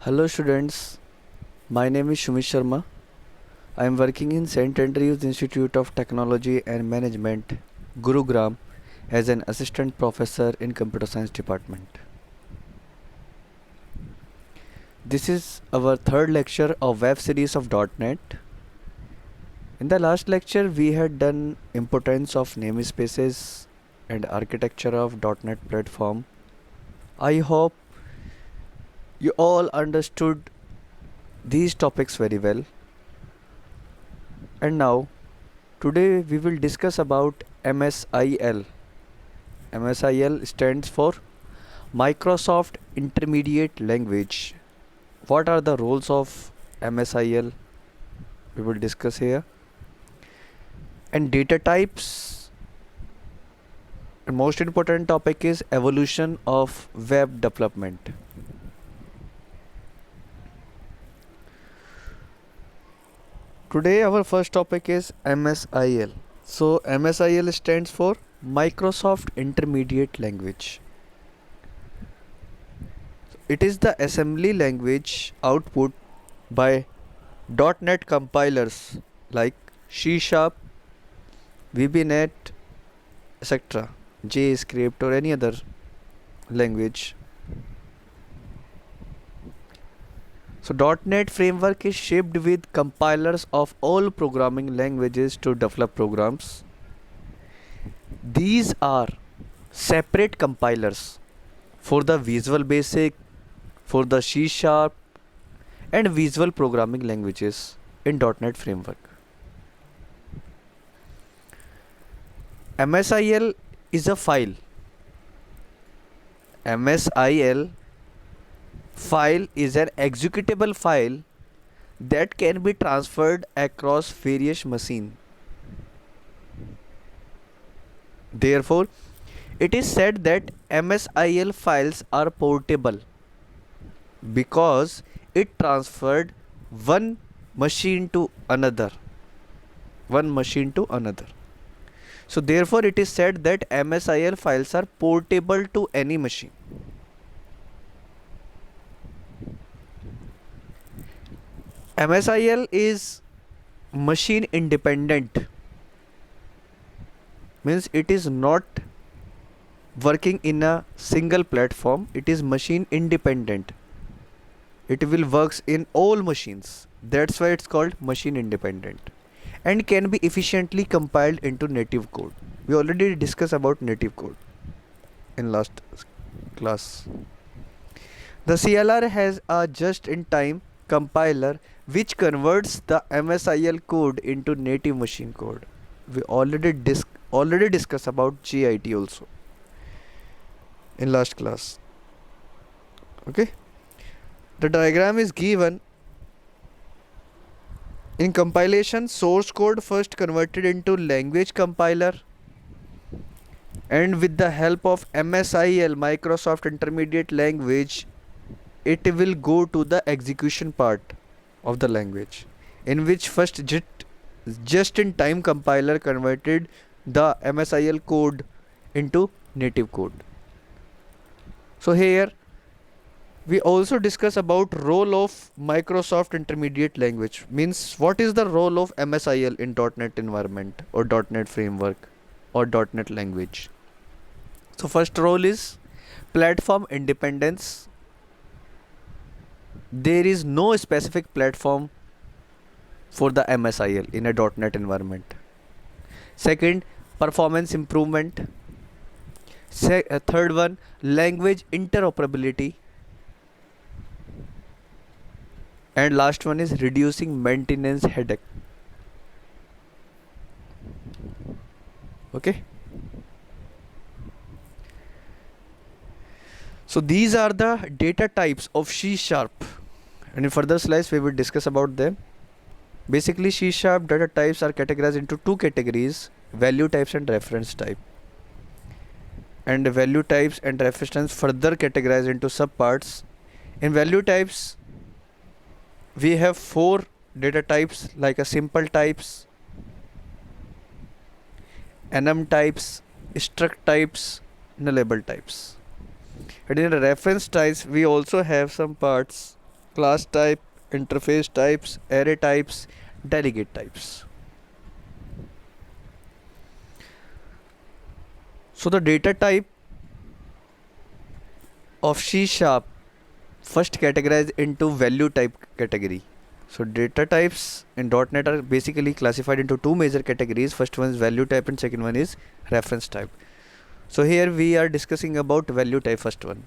Hello students, my name is Shumit Sharma. I am working in St. Andrews Institute of Technology and Management, Gurugram, as an assistant professor in computer science department. This is our third lecture of web series of .NET. In the last lecture we had done importance of namespaces and architecture of .NET platform. I hope you all understood these topics very well. And now today we will discuss about MSIL. MSIL stands for Microsoft Intermediate Language. What are the roles of MSIL? We will discuss here. And data types. The most important topic is evolution of web development. Today our first topic is MSIL. So MSIL stands for Microsoft Intermediate Language. It is the assembly language output by .NET compilers like C#, VBNet, etc., JScript or any other language. So .NET framework is shaped with compilers of all programming languages to develop programs. These are separate compilers for the Visual Basic, for the C# and visual programming languages in .NET framework. MSIL is a file. MSIL file is an executable file that can be transferred across various machines. Therefore, it is said that MSIL files are portable because it transferred one machine to another. So therefore it is said that MSIL files are portable to any machine. MSIL is machine independent, means it is not working in a single platform, it is machine independent. It will works in all machines. That's why it's called machine independent and can be efficiently compiled into native code. We already discussed about native code in last class. The CLR has a just-in-time compiler which converts the MSIL code into native machine code. We already discussed about GIT also in last class. Okay. The diagram is given. In compilation, source code first converted into language compiler, and with the help of MSIL, Microsoft Intermediate Language, it will go to the execution part of the language, in which first just-in-time compiler converted the MSIL code into native code. So here we also discuss about role of Microsoft Intermediate Language, means what is the role of MSIL in .NET environment or .NET framework or .NET language. So first role is platform independence. There is no specific platform for the MSIL in a .NET environment. Second, performance improvement. Third one, language interoperability. And last one is reducing maintenance headache. Okay. So these are the data types of C#, and in further slides we will discuss about them. Basically, C# data types are categorized into two categories: value types and reference type. And value types and reference further categorized into subparts. In value types, we have four data types like a simple types, enum types, struct types, nullable types. And in the reference types, we also have some parts class type, interface types, array types, delegate types. So the data type of C sharp first categorized into value type category. So data types in .NET are basically classified into two major categories. First one is value type and second one is reference type. So here we are discussing about value type, first one.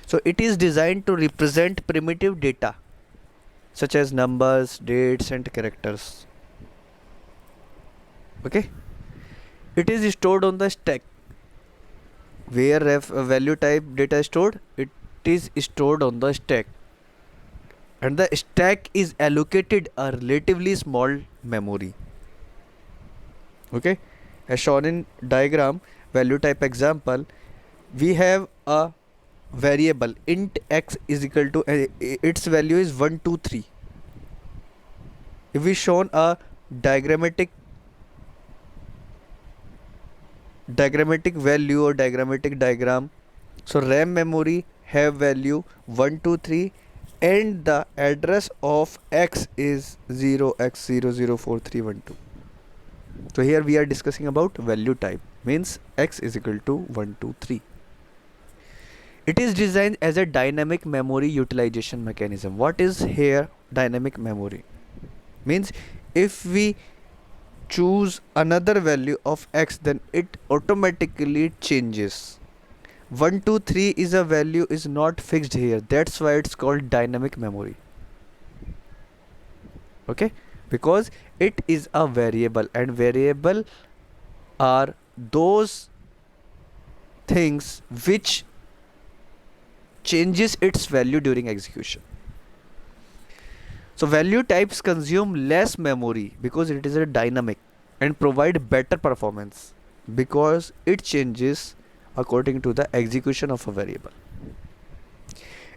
So it is designed to represent primitive data such as numbers, dates and characters. Okay. It is stored on the stack. Where value type data is stored, it is stored on the stack, and the stack is allocated a relatively small memory. Okay, as shown in diagram, value type example, we have a variable int x is equal to its value is 123. If we shown a diagrammatic value or diagrammatic diagram, so RAM memory have value 123 and the address of x is 0x004312. So here we are discussing about value type, means x is equal to 123. It is designed as a dynamic memory utilization mechanism. What is here dynamic memory? Means if we choose another value of x, then it automatically changes. 123 is a value is not fixed here, that's why it's called dynamic memory. Okay, because it is a variable, and variable are those things which changes its value during execution. So value types consume less memory because it is a dynamic and provide better performance because it changes according to the execution of a variable.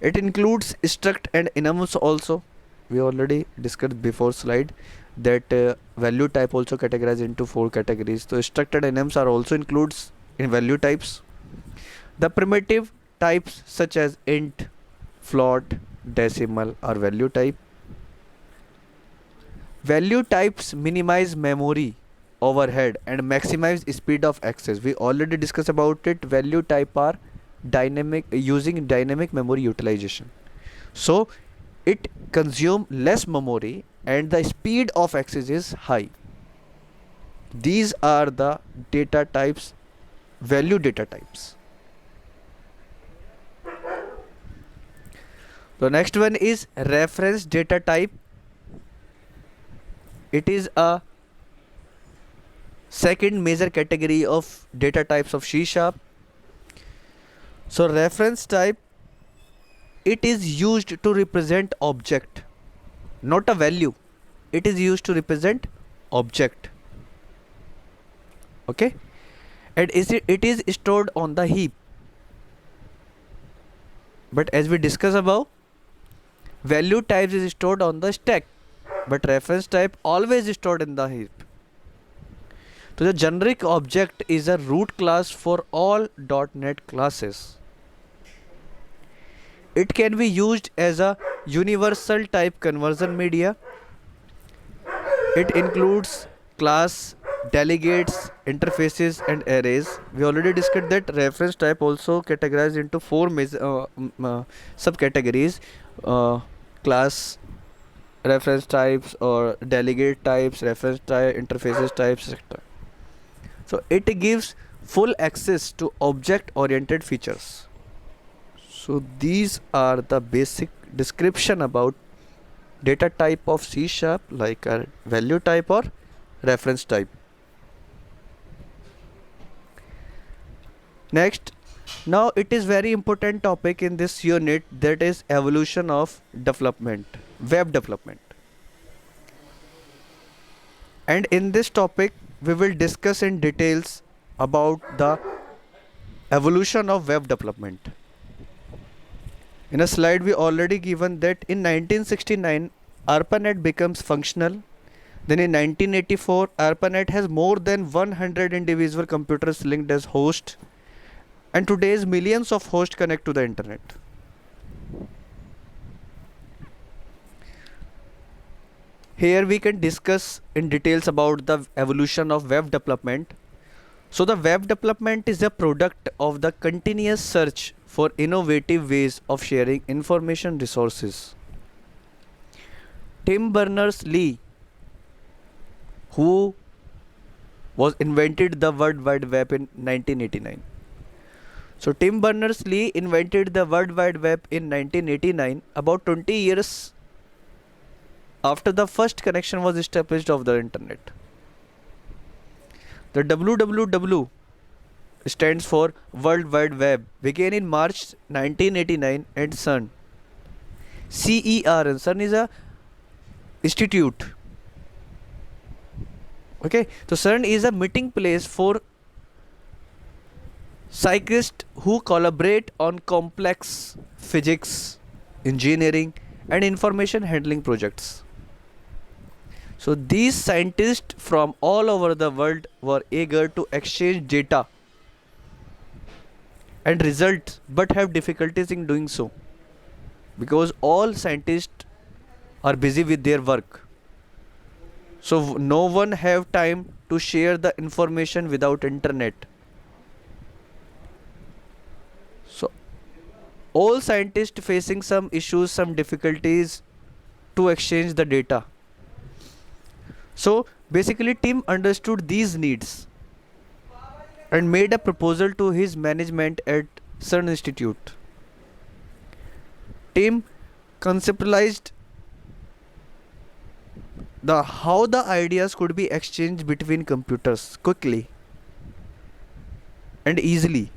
It includes struct and enums also. We already discussed before slide that value type also categorized into 4 categories. So struct and enums are also includes in value types. The primitive types such as int, float, decimal are value type. Value types minimize memory overhead and maximize speed of access. We already discussed about it. Value type are dynamic, using dynamic memory utilization. So it consume less memory and the speed of access is high. These are the data types, value data types. The next one is reference data type. It is a second major category of data types of C sharp. So reference type, it is used to represent object, not a value. It is used to represent object. Okay, and it is stored on the heap. But as we discussed above, value types is stored on the stack, but reference type always stored in the heap. So the generic object is a root class for all .NET classes. It can be used as a universal type conversion media. It includes class, delegates, interfaces and arrays. We already discussed that reference type also categorized into 4 major subcategories: class, reference types or delegate types, reference type, interfaces types, etc. So it gives full access to object oriented features. So these are the basic description about data type of C sharp, like a value type or reference type. Next, now it is very important topic in this unit, that is evolution of development, web development. And in this topic we will discuss in details about the evolution of web development. In a slide we already given that in 1969 ARPANET becomes functional. Then in 1984 ARPANET has more than 100 individual computers linked as host, and today's millions of hosts connect to the internet. Here we can discuss in details about the evolution of web development. So the web development is a product of the continuous search for innovative ways of sharing information resources. Tim Berners-Lee, who was invented the World Wide Web in 1989. So Tim Berners-Lee invented the World Wide Web in 1989, about 20 years after the first connection was established of the internet. The WWW stands for World Wide Web, began in March 1989, and CERN. CERN, CERN is a institute. Okay, so CERN is a meeting place for scientists who collaborate on complex physics, engineering, and information handling projects. So these scientists from all over the world were eager to exchange data and results, but have difficulties in doing so because all scientists are busy with their work. So no one have time to share the information without internet. So all scientists facing some issues, some difficulties to exchange the data. So basically Tim understood these needs and made a proposal to his management at CERN Institute. Tim conceptualized how the ideas could be exchanged between computers quickly and easily,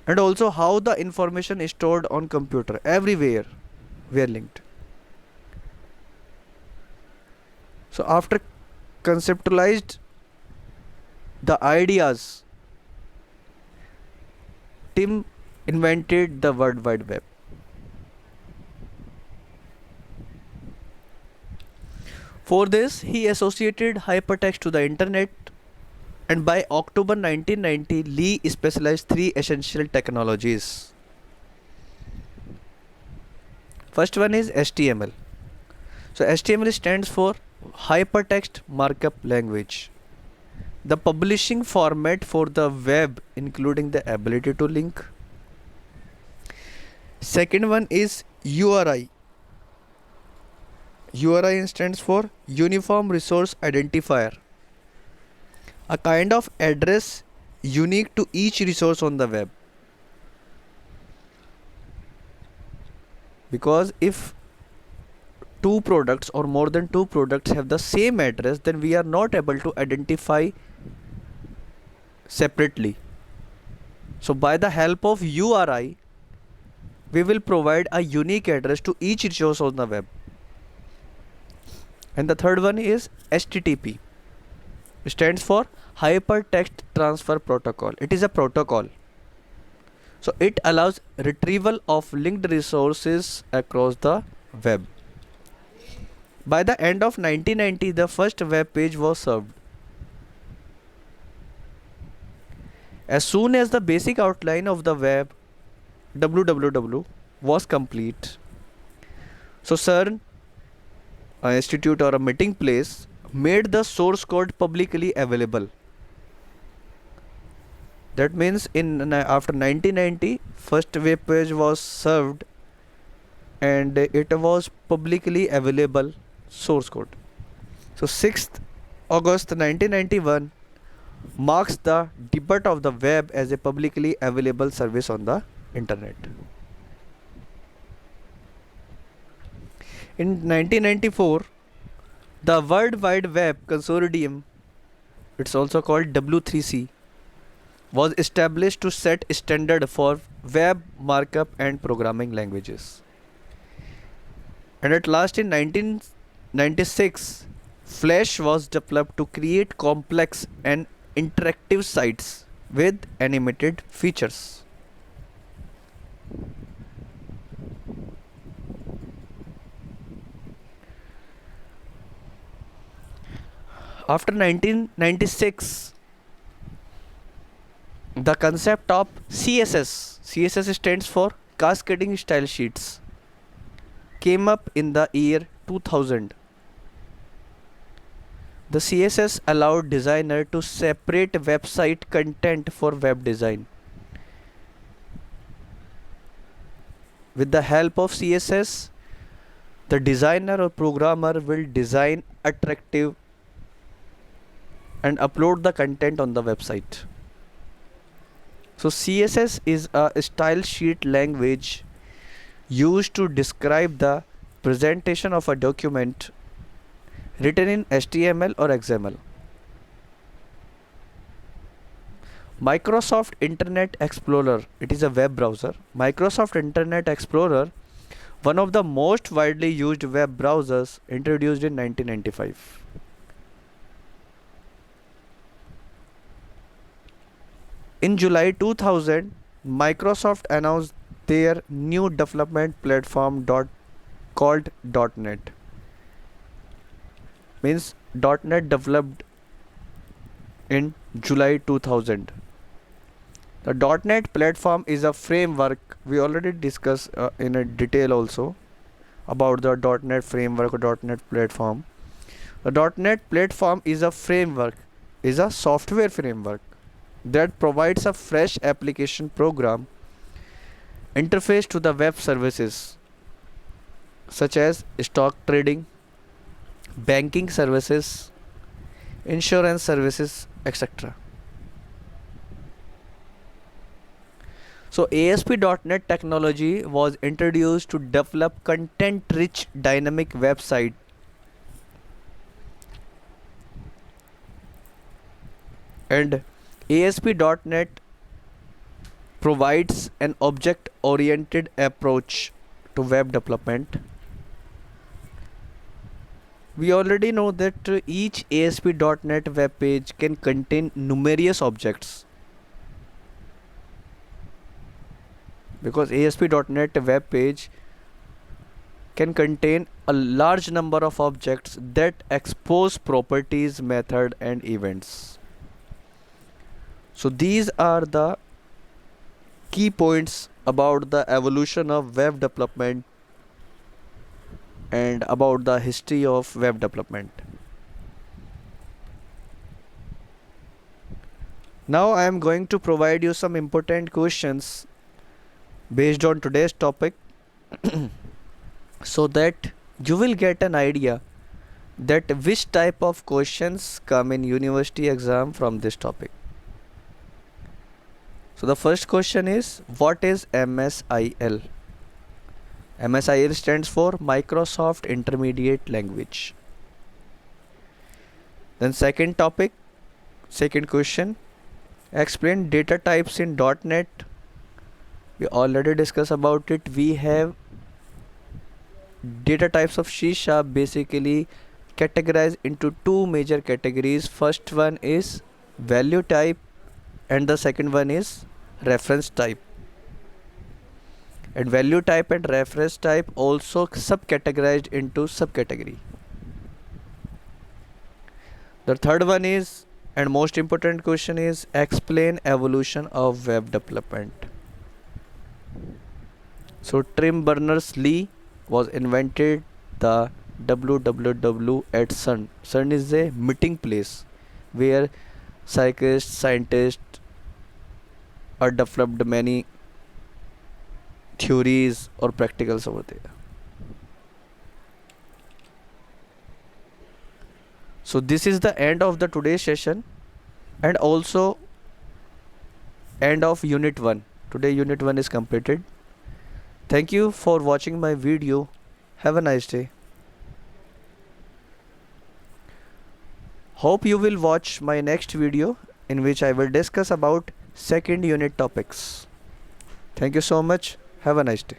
and also how the information is stored on computer everywhere were linked. So after conceptualized the ideas, Tim invented the World Wide Web. For this, he associated hypertext to the internet, and by October 1990, Lee specialized three essential technologies. First one is HTML. So HTML stands for Hypertext Markup Language, the publishing format for the web, including the ability to link. Second one is URI. URI stands for Uniform Resource Identifier, a kind of address unique to each resource on the web. Because if two products or more than two products have the same address, then we are not able to identify separately. So by the help of URI, we will provide a unique address to each resource on the web. And the third one is HTTP. It stands for Hypertext Transfer Protocol. It is a protocol. So it allows retrieval of linked resources across the web. By the end of 1990, the first web page was served. As soon as the basic outline of the web www was complete, so CERN, an institute or a meeting place, made the source code publicly available. That means after 1990, first web page was served and it was publicly available source code. So 6th August 1991 marks the debut of the web as a publicly available service on the internet. In 1994, the World Wide Web Consortium, it's also called W3C, was established to set standard for web markup and programming languages. And at last in 1996, Flash was developed to create complex and interactive sites with animated features. After 1996, the concept of CSS stands for Cascading Style Sheets, came up in the year 2000. The CSS allowed designer to separate website content for web design. With the help of CSS, the designer or programmer will design attractive and upload the content on the website. So CSS is a style sheet language used to describe the presentation of a document written in HTML or XML. Microsoft Internet Explorer, it is a web browser. Microsoft Internet Explorer, one of the most widely used web browsers, introduced in 1995. In July 2000, Microsoft announced their new development platform called .NET. Means .NET developed in July 2000. The .NET platform is a framework. We already discussed in a detail also about the .NET framework or .NET platform. The .NET platform is a framework, is a software framework that provides a fresh application program interface to the web services such as stock trading, banking services, insurance services, etc. So ASP.NET technology was introduced to develop content-rich dynamic website and ASP.NET provides an object-oriented approach to web development. We already know that each ASP.NET web page can contain numerous objects, because ASP.NET web page can contain a large number of objects that expose properties, method and events. So these are the key points about the evolution of web development and about the history of web development. Now I am going to provide you some important questions based on today's topic so that you will get an idea that which type of questions come in university exam from this topic. So the first question is, what is MSIL? MSIL stands for Microsoft Intermediate Language. Then second question, explain data types in .NET. We already discussed about it. We have data types of C# basically categorized into two major categories. First one is value type and the second one is reference type. And value type and reference type also subcategorized into subcategory. The third one is, and most important question is, explain evolution of web development. So Tim Berners-Lee was invented the www at CERN. CERN is a meeting place where psychists, scientists are developed many theories or practicals over there. So this is the end of the today's session and also end of unit 1. Today unit 1 is completed. Thank you for watching my video. Have a nice day. Hope you will watch my next video in which I will discuss about second unit topics. Thank you so much. Have a nice day.